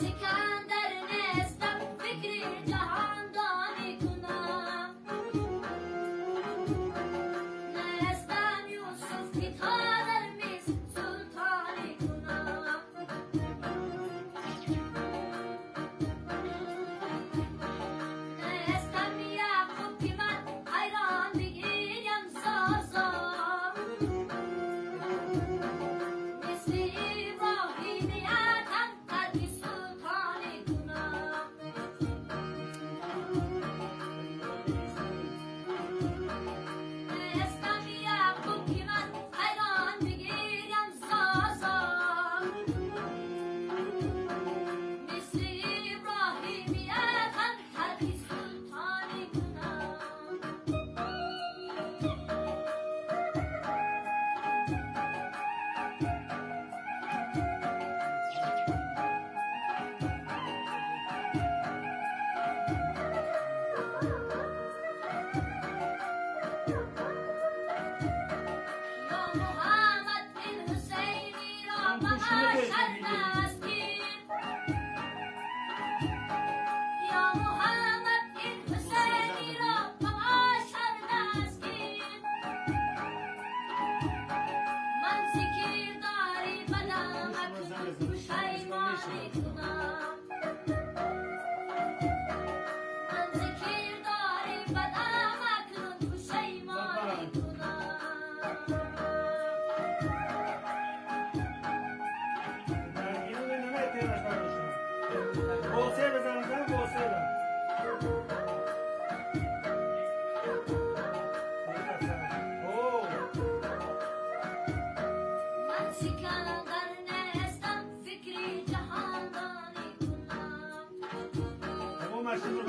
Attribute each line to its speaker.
Speaker 1: सिकंदर नेस्तम फिक्री जहांदानी कुना नेस्तम यूसुफ की थादर मिस सुल्तानी कुना नेस्तम याकूब की मत हैरान बिगिर यम साजा मिस्र इब्राहिम यादम की सुल्तानी कुना नेस्तम याकूब की मत हैरान बिगिर यम साजा मिस्र इब्राहिम यादम की सुल्तानी कुना يا محمد الحسيني رب عشر ناسين يا محمد الحسيني رب عشر ناسين من ذكر داري بلا مكتوب شيماني كنا من ذكر داري بلا مكتوب شيماني كنا
Speaker 2: Yine neme ihtiyaç var şu? Bolsaya kazanırsan bolsaya da. Oo.
Speaker 1: من सिकंदर नेस्तम फिक्री जहांदानी कुना
Speaker 2: Tamam, şimdi